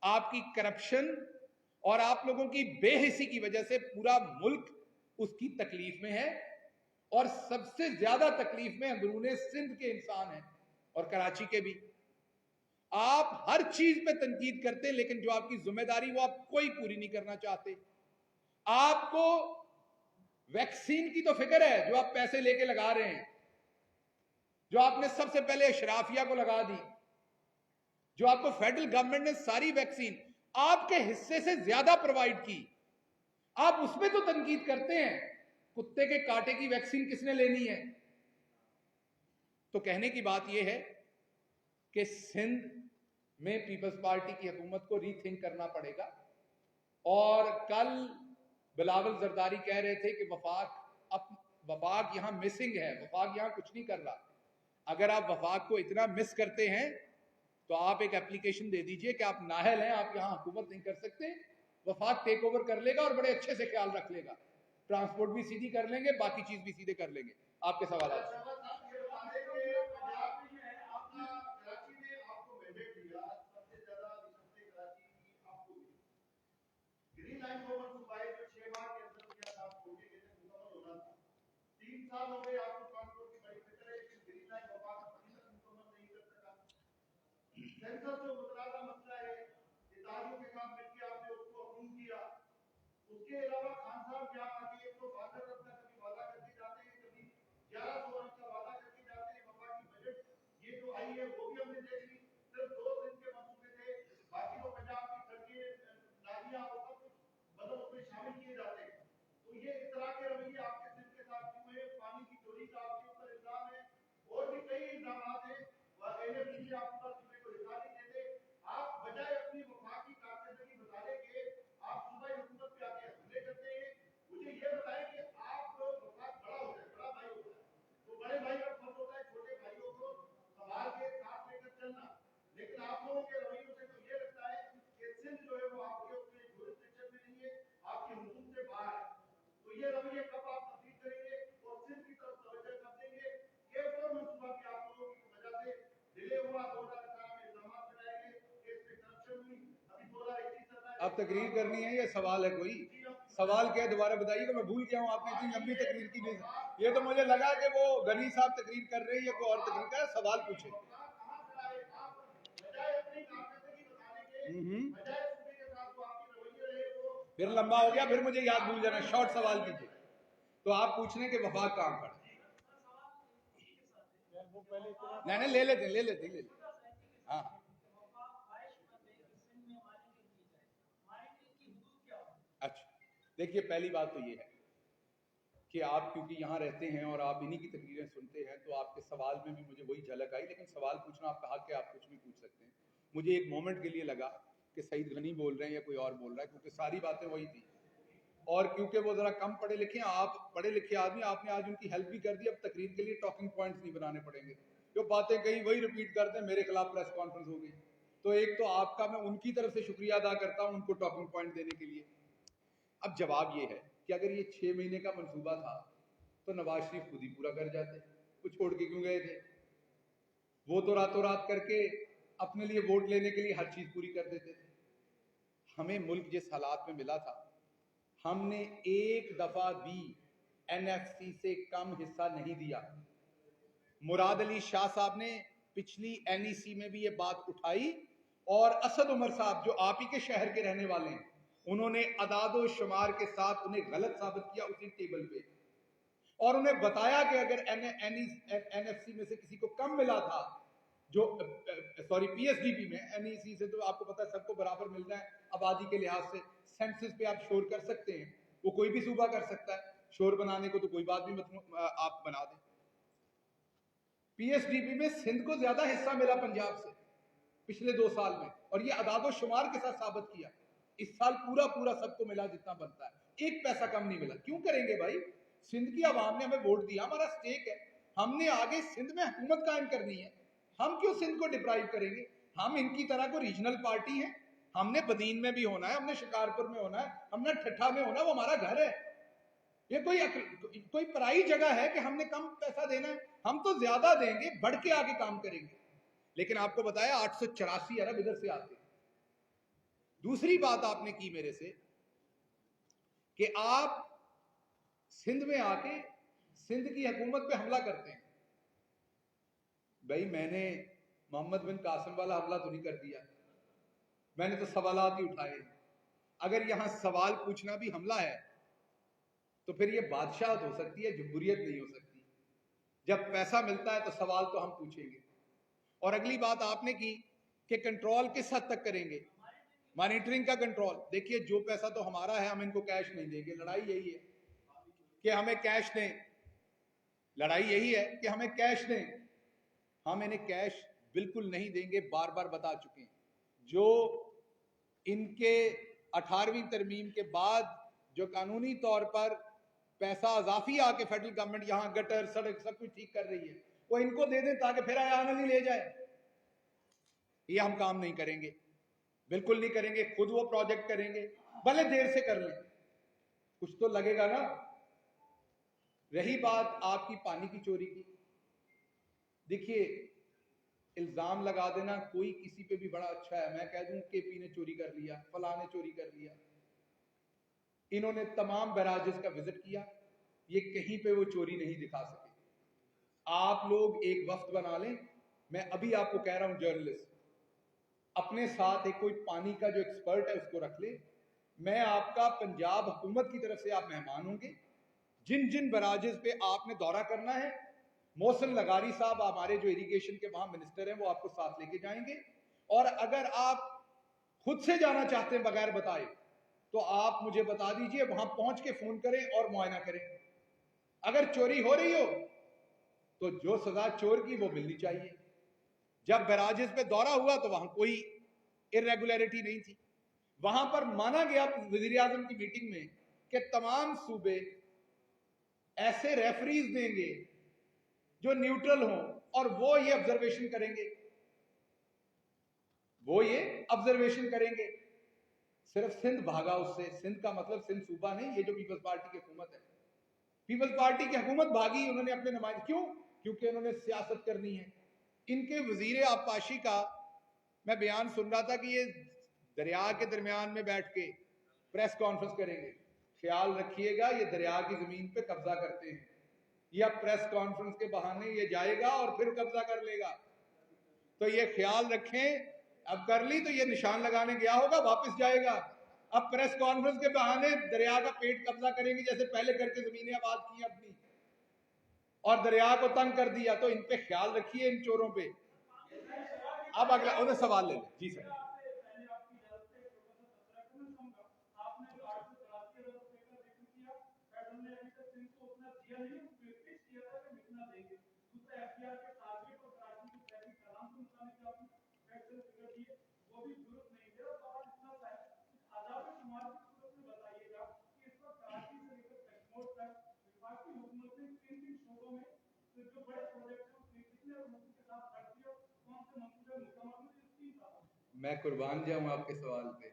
आपकी करप्शन और आप लोगों की बेहिसी की वजह से पूरा मुल्क उसकी तकलीफ में है, और सबसे ज्यादा तकलीफ में अंदरूने सिंध के इंसान हैं और कराची के भी। आप हर चीज पे तनकीद करते हैं, लेकिन जो आपकी जिम्मेदारी वो आप कोई पूरी नहीं करना चाहते। आपको वैक्सीन की तो फिक्र है जो आप पैसे लेके लगा रहे हैं, जो आपने सबसे पहले अशराफिया को लगा दी, जो आपको फेडरल गवर्नमेंट ने सारी वैक्सीन आपके हिस्से से ज्यादा प्रोवाइड की, आप उसमें तो तनकीद करते हैं। कुत्ते के कांटे की वैक्सीन किसने लेनी है? तो कहने की बात यह है कि सिंध में पीपल्स पार्टी की हुकूमत को रीथिंक करना पड़ेगा। और कल बिलावल जरदारी कह रहे थे कि वफाक यहां मिसिंग है, वफाक यहां कुछ नहीं कर रहा। अगर आप वफाक को इतना मिस करते हैं तो आप एक एप्लीकेशन दे दीजिए कि आप नाहल हैं, आप यहां हुकूमत नहीं कर सकते, वफाक टेक ओवर कर लेगा और बड़े अच्छे से ख्याल रख लेगा, ट्रांसपोर्ट भी सीधी कर लेंगे, बाकी चीज भी सीधे कर लेंगे। आपके सवाल साल हो गए आपको ट्रांसपोर्ट की बड़ी फिक्र है, लेकिन ग्रीन लाइन वफाक अभी तक मुकम्मल नहीं कर सका। सेंसर जो मुतलाका मसला है, इदारों के साथ मिलकर आपने उसको अप्रूव किया। उसके अलावा खान साहब क्या आगे 162 अरब का कभी वादा करके जाते हैं, कभी 1100 अरब का वादा करके जाते हैं। वफाकी बजट ये जो आई है वो भी हमने देख ली, सिर्फ 2 दिन के मंसूबे थे, बाकी तो पंजाब की सड़कें, नालियां और सब कुछ मतलब उसमें शामिल किए जाते हैं। तो ये इस तरह के रवैये आपके सिंध के साथ क्यों है? पानी की चोरी का आपके ऊपर इल्जाम है, और भी कई इल्जामात हैं। एनएफसी आपके पास सूबे को हिस्सा नहीं देते। आप बजाय अपनी वफाकी कारकर्दगी बताने के आप सूबाई हुकूमत पे आके हमले करते अब तकरीर करनी है या सवाल है कोई? सवाल क्या है दोबारा बताइएगा, मैं भूल गया हूँ। आपने इतनी लंबी तकरीर की नहीं, ये तो मुझे लगा कि वो गनी साहब तकरीर कर रहे हैं या कोई और तकरीर कर। सवाल पूछे। फिर लंबा हो गया, फिर मुझे याद भूल जाना। शॉर्ट सवाल कीजिए। तो आप पूछने के वफाक काम कर, नहीं ले लेते। हाँ, अच्छा देखिए, पहली बात तो ये है कि आप क्योंकि यहाँ रहते हैं और आप इन्हीं की तकरीरें सुनते हैं, तो आपके सवाल में भी मुझे वही झलक आई। लेकिन सवाल पूछना आपका हक है, आप कुछ भी पूछ सकते हैं। मुझे एक मोमेंट के लिए लगा कि सईद गनी बोल रहे हैं या कोई और बोल रहा है, क्योंकि सारी बातें वही थी। और क्योंकि वो जरा कम पढ़े लिखे हैं, आप पढ़े लिखे आदमी, आपने आज उनकी हेल्प भी कर दी। अब तकरीर के लिए टॉकिंग पॉइंट्स नहीं बनाने पड़ेंगे, जो बातें कही वही रिपीट करते हैं। मेरे खिलाफ प्रेस कॉन्फ्रेंस हो गई, तो एक तो आपका मैं उनकी तरफ से शुक्रिया अदा करता हूं उनको टॉकिंग पॉइंट देने के लिए। अब जवाब ये है कि अगर ये 6 महीने का मंसूबा था तो नवाज शरीफ खुद ही पूरा कर जाते, वो छोड़ के क्यों गए थे? वो तो रातों रात करके अपने लिए वोट लेने के लिए हर चीज पूरी कर देते थे। हमें मुल्क जिस हालात में मिला था, हमने एक दफा भी एनएफसी से कम हिस्सा नहीं दिया। मुराद अली शाह साहब ने पिछली एनईसी में भी ये बात उठाई, और असद उमर साहब जो आप ही के शहर के रहने वाले हैं, उन्होंने अदादो शुमार के साथ उन्हें गलत साबित किया उसी टेबल पे, और उन्हें बताया कि अगर एनएफसी में से किसी को कम मिला था, जो सॉरी पीएसडीपी में, एनईसी से तो आपको पता है सबको बराबर मिल रहा है आबादी के लिहाज से। सेंसस पे आप शोर कर सकते हैं, वो कोई भी सूबा कर सकता है। शोर बनाने को तो कोई बात भी मत आप बना दें। पीएसडीपी में सिंध को ज्यादा हिस्सा मिला पंजाब से पिछले 2 साल में, और ये अदादो शुमार के साथ साबित किया। इस साल पूरा पूरा सबको मिला जितना बनता है, एक पैसा कम नहीं मिला। क्यों करेंगे भाई? सिंध की आवाम ने हमें वोट दिया, हमारा स्टेक है, हमने आगे सिंध में हुकूमत कायम करनी है। हम क्यों सिंध को डिप्राइव करेंगे? हम इनकी तरह को रीजनल पार्टी है, हमने बदीन में भी होना है, हमने शिकारपुर में होना है, हमने ठट्ठा में होना है, वो हमारा घर है। ये कोई पराई जगह है कि हमने कम पैसा देना है? हम तो ज्यादा देंगे, बढ़ के आगे काम करेंगे। लेकिन आपको बताया 884 अरब इधर से आते। दूसरी बात आपने की मेरे से कि आप सिंध में आके सिंध की हुकूमत पे हमला करते हैं। भाई मैंने मोहम्मद बिन कासिम वाला हमला तो नहीं कर दिया, मैंने तो सवालात ही उठाए। अगर यहां सवाल पूछना भी हमला है तो फिर यह बादशाहत हो सकती है, जमहूरियत नहीं हो सकती। जब पैसा मिलता है तो सवाल तो हम पूछेंगे। और अगली बात आपने की कि कंट्रोल किस हद तक करेंगे, मॉनिटरिंग का कंट्रोल। देखिए जो पैसा तो हमारा है, हम इनको कैश नहीं देंगे। लड़ाई यही है कि हमें कैश दें, लड़ाई यही है कि हमें कैश दें। हम इन्हें कैश बिल्कुल नहीं देंगे, बार बार बता चुके हैं। जो इनके 18वीं तरमीम के बाद जो कानूनी तौर पर पैसा अजाफी आके फेडरल गवर्नमेंट यहां गटर सड़क सब कुछ ठीक कर रही है, वो इनको दे दें ताकि फिर आयाना नहीं ले जाए। ये हम काम नहीं करेंगे, बिल्कुल नहीं करेंगे। खुद वो प्रोजेक्ट करेंगे, भले देर से कर लें, कुछ तो लगेगा ना। रही बात आपकी पानी की चोरी की, देखिए इल्जाम लगा देना कोई किसी पे भी बड़ा अच्छा है। मैं कह दूं केपी ने चोरी कर लिया, फलां ने चोरी कर लिया। इन्होंने तमाम बैराजेस का विजिट किया, ये कहीं पे वो चोरी नहीं दिखा सके। आप लोग एक वक्त बना लें, मैं अभी आपको कह रहा हूं जर्नलिस्ट, अपने साथ एक कोई पानी का जो एक्सपर्ट है उसको रख ले। मैं आपका पंजाब हुकूमत की तरफ से आप मेहमान होंगे। जिन जिन बराजेस पे आपने दौरा करना है, मोहसिन लगारी साहब हमारे जो इरिगेशन के वहां मिनिस्टर हैं, वो आपको साथ लेके जाएंगे। और अगर आप खुद से जाना चाहते हैं बगैर बताए, तो आप मुझे बता दीजिए, वहां पहुंच के फोन करें और मुआयना करें। अगर चोरी हो रही हो तो जो सजा चोर की वो मिलनी चाहिए। जब बैराजेस पे दौरा हुआ तो वहां कोई इरेगुलरिटी नहीं थी। वहां पर माना गया वजीर आजम की मीटिंग में कि तमाम सूबे ऐसे रेफरीज देंगे जो न्यूट्रल हों, और वो ये ऑब्जर्वेशन करेंगे, सिर्फ सिंध भागा उससे। सिंध का मतलब सिंध सूबा नहीं, ये जो पीपल्स पार्टी की हुकूमत है, पीपल्स पार्टी की हुकूमत भागी। उन्होंने अपने नुमाइंदे, क्यों? क्योंकि उन्होंने सियासत करनी है। इनके वजीर आबपाशी का मैं बयान सुन रहा था कि ये दरिया के दरमियान में बैठ के प्रेस कॉन्फ्रेंस करेंगे। ख्याल रखिएगा ये दरिया की जमीन पे कब्जा करते हैं, या प्रेस कॉन्फ्रेंस के बहाने ये जाएगा और फिर कब्जा कर लेगा। तो ये ख्याल रखें, अब कर ली तो ये निशान लगाने गया होगा, वापस जाएगा। अब प्रेस कॉन्फ्रेंस के बहाने दरिया का पेट कब्जा करेंगे, जैसे पहले करके जमीनें आबाद की अपनी, और दरिया को तंग कर दिया। तो इन पे ख्याल रखिए, इन चोरों पे। अब अगला उन्हें सवाल ले लें। जी सर। मैं कुर्बान जाऊं आपके सवाल पे।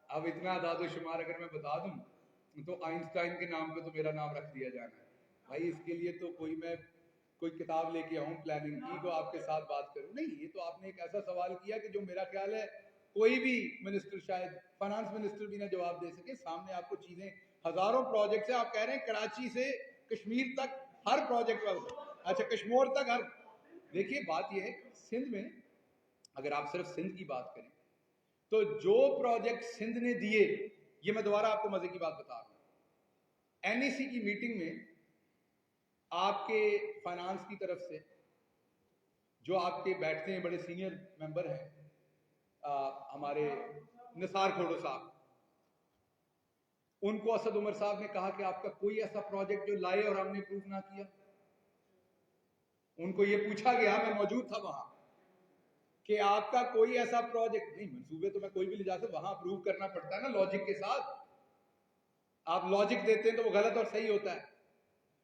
अब इतना आदाद शुमार अगर मैं बता दूं तो आइंस्टाइन के नाम पे तो मेरा नाम रख दिया जाना है भाई। इसके लिए तो मैं कोई किताब लेके आऊं प्लानिंग की तो आपके साथ बात करूं? नहीं, ये तो आपने एक ऐसा सवाल किया कि जो मेरा ख्याल है कोई भी मिनिस्टर, शायद फाइनेंस मिनिस्टर भी ना जवाब दे सके। सामने आपको चीजें, हजारों प्रोजेक्ट है। आप कह रहे हैं कराची से कश्मीर तक हर प्रोजेक्ट पर, अच्छा कश्मीर तक हर। देखिए बात यह है, सिंध में अगर आप सिर्फ सिंध की बात करें तो जो प्रोजेक्ट सिंध ने दिए, ये मैं दोबारा आपको मजे की बात बता रहा हूं। एनईसी की मीटिंग में आपके फाइनेंस की तरफ से जो आपके बैठते हैं बड़े सीनियर मेंबर हैं, हमारे निसार खोड़ो साहब, उनको असद उमर साहब ने कहा कि आपका कोई ऐसा प्रोजेक्ट जो लाए और हमने अप्रूव ना किया। उनको ये पूछा गया, मैं मौजूद था वहां, कि आपका कोई ऐसा प्रोजेक्ट नहीं। मंसूबे तो मैं कोई भी ले जाता, वहां अप्रूव करना पड़ता है ना लॉजिक के साथ। आप लॉजिक देते हैं तो वो गलत और सही होता है।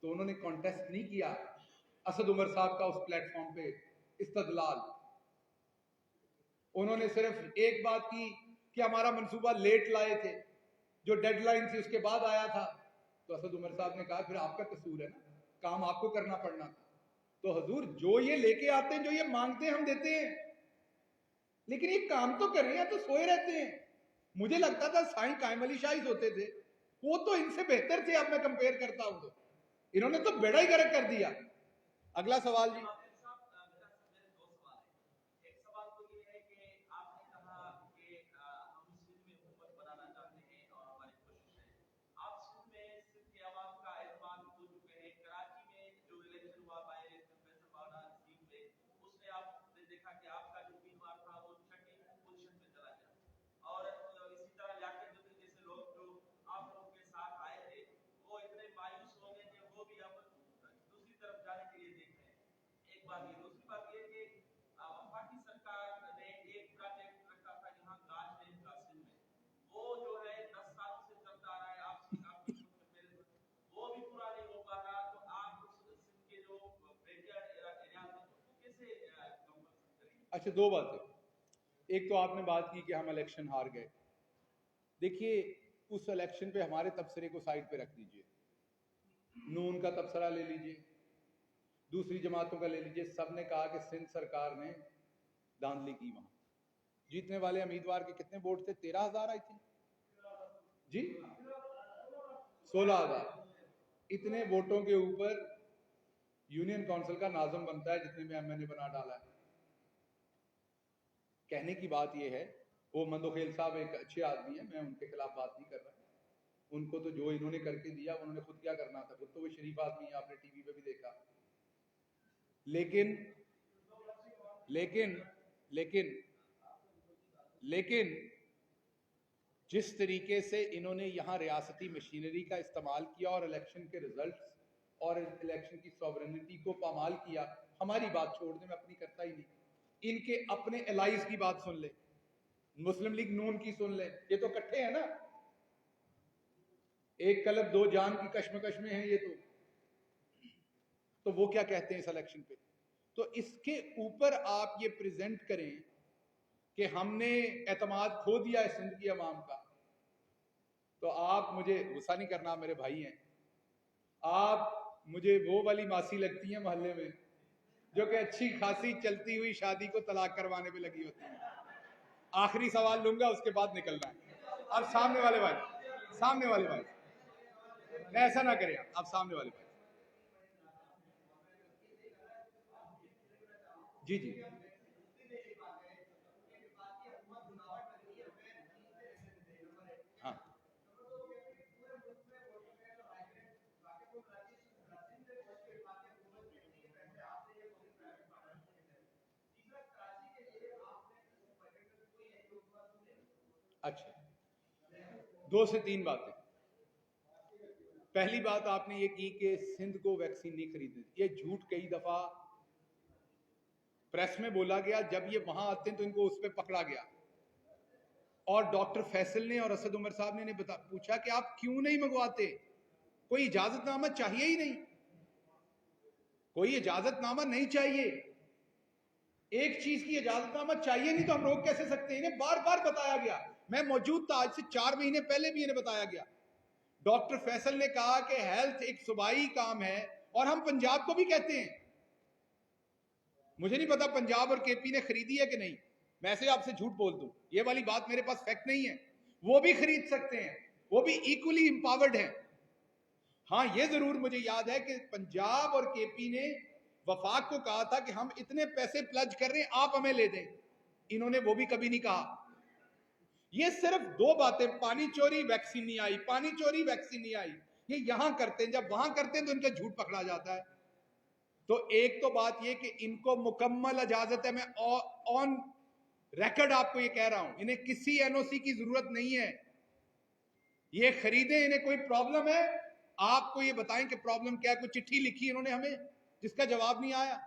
तो उन्होंने कॉन्टेस्ट नहीं किया असद उमर साहब का उस प्लेटफॉर्म पे इस्तदलाल। उन्होंने सिर्फ एक बात की कि हमारा मंसूबा लेट लाए थे, जो डेडलाइन थी उसके बाद आया था। तो असद उमर साहब ने कहा फिर आपका कसूर है ना, काम आपको करना पड़ना था। तो हजूर जो ये लेके आते हैं, जो ये मांगते हैं, हम देते हैं, लेकिन ये काम तो कर रहे हैं, तो सोए रहते हैं। मुझे लगता था साईं कायम अली शाही होते थे, वो तो इनसे बेहतर थे। अब मैं कंपेयर करता हूं तो इन्होंने तो बेड़ा ही गर्क कर दिया। अगला सवाल जी। अच्छा, दो बातें। एक तो आपने बात की कि हम इलेक्शन हार गए। देखिए, उस इलेक्शन पे हमारे तबसरे को साइड पे रख दीजिए, नून का तबसरा ले लीजिए, दूसरी जमातों का ले लीजिए। सब ने कहा कि सिंध सरकार ने धांधली की। वहां जीतने वाले उम्मीदवार के कितने वोट थे? 13,000 आई थी जी, 16,000। इतने वोटों के ऊपर यूनियन काउंसिल का नाज़म बनता है, जितने में एमएनए बना डाला है। कहने की बात यह है, वो मंदोखेल साहब एक अच्छे आदमी है, मैं उनके खिलाफ बात नहीं कर रहा। उनको तो जो इन्होंने करके दिया, उन्होंने खुद क्या करना था, खुद तो वो शरीफ आदमी है, आपने टीवी पे भी देखा। लेकिन लेकिन लेकिन लेकिन जिस तरीके से इन्होंने यहाँ रियासती मशीनरी का इस्तेमाल किया और इलेक्शन के रिजल्ट्स और इलेक्शन की सॉवरेनिटी को पामाल किया, हमारी बात छोड़ दे, मैं अपनी करता ही नहीं। इनके अपने एलाइज की बात सुन ले, मुस्लिम लीग नून की सुन ले, ये तो इकट्ठे हैं ना, एक कलब दो जान की कश्मकश में है ये तो वो क्या कहते हैं इस इलेक्शन पे? तो इसके ऊपर आप ये प्रेजेंट करें कि हमने एतमाद खो दिया है सिंध की अवाम का, तो आप मुझे गुस्सा नहीं करना, मेरे भाई हैं आप। मुझे वो वाली मासी लगती है मोहल्ले में जो कि अच्छी खासी चलती हुई शादी को तलाक करवाने पे लगी होती है। आखिरी सवाल लूंगा, उसके बाद निकलना है। अब सामने वाले भाई नहीं, ऐसा ना करें आप सामने वाले भाई। जी जी हाँ अच्छा, 2 से 3 बातें। पहली बात आपने ये की कि सिंध को वैक्सीन नहीं खरीदनी, ये झूठ कई दफा प्रेस में बोला गया। जब ये वहां आते हैं तो इनको उस पर पकड़ा गया, और डॉक्टर फैसल ने और असद उमर साहब ने पूछा कि आप क्यों नहीं मंगवाते, कोई इजाजतनामा चाहिए ही नहीं, कोई इजाजतनामा नहीं चाहिए, एक चीज की इजाजतनामा चाहिए नहीं तो हम रोक कैसे सकते हैं। इन्हें बार बार बताया गया, मैं मौजूद था, आज से 4 महीने पहले भी इन्हें बताया गया। डॉक्टर फैसल ने कहा कि हेल्थ एक सूबाई काम है, और हम पंजाब को भी कहते हैं। मुझे नहीं पता पंजाब और केपी ने खरीदी है कि नहीं, मैं ऐसे आपसे झूठ बोल दूं, ये वाली बात मेरे पास फैक्ट नहीं है। वो भी खरीद सकते हैं, वो भी इक्वली इंपावर्ड है। हाँ, ये जरूर मुझे याद है कि पंजाब और केपी ने वफाक को कहा था कि हम इतने पैसे प्लज कर रहे हैं, आप हमें ले दें। इन्होंने वो भी कभी नहीं कहा। ये सिर्फ 2 बातें, पानी चोरी वैक्सीन नहीं आई, पानी चोरी वैक्सीन नहीं आई, ये यहां करते हैं। जब वहां करते हैं तो इनका झूठ पकड़ा जाता है। तो एक तो बात ये कि इनको मुकम्मल इजाजत है, मैं ऑन रिकॉर्ड आपको ये कह रहा हूं, इन्हें किसी एनओसी की जरूरत नहीं है, ये खरीदे। इन्हें कोई प्रॉब्लम है, आपको ये बताएं कि प्रॉब्लम क्या है। कोई चिट्ठी लिखी इन्होंने हमें जिसका जवाब नहीं आया।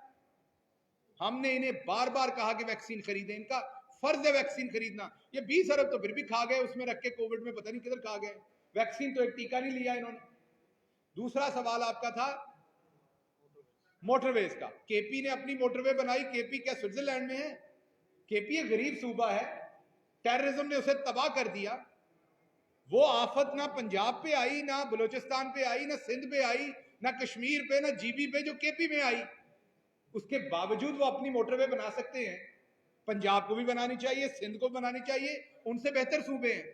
हमने इन्हें बार बार कहा कि वैक्सीन खरीदें, इनका फर्ज है वैक्सीन खरीदना। ये 20 अरब तो फिर भी खा गए, उसमें रख के कोविड में पता नहीं किधर खा गए। वैक्सीन तो एक टीका नहीं लिया इन्होंने। दूसरा सवाल आपका था मोटरवेज का। केपी ने अपनी मोटरवे बनाई, केपी क्या स्विट्जरलैंड में है? केपी एक गरीब सूबा है, टेररिज्म ने उसे तबाह कर दिया। वो आफत ना पंजाब पे आई, ना बलोचिस्तान पे आई, ना सिंध पे आई, ना कश्मीर पे, ना जीबी पे, जो केपी में आई। उसके बावजूद वो अपनी मोटरवे बना सकते हैं। पंजाब को भी बनानी चाहिए, सिंध को बनानी चाहिए, उनसे बेहतर सूबे हैं।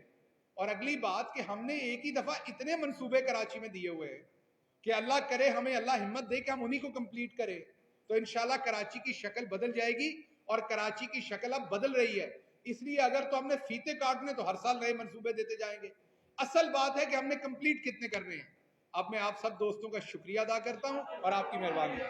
और अगली बात कि हमने एक ही दफा इतने मंसूबे कराची में दिए हुए हैं कि अल्लाह करे, हमें अल्लाह हिम्मत दे कि हम उन्हीं को कंप्लीट करें, तो इंशाल्लाह कराची की शक्ल बदल जाएगी। और कराची की शक्ल अब बदल रही है, इसलिए अगर तो हमने फीते काटने तो हर साल नए मंसूबे देते जाएंगे। असल बात है कि हमने कंप्लीट कितने कर रहे हैं। अब मैं आप सब दोस्तों का शुक्रिया अदा करता हूं और आपकी मेहरबानी।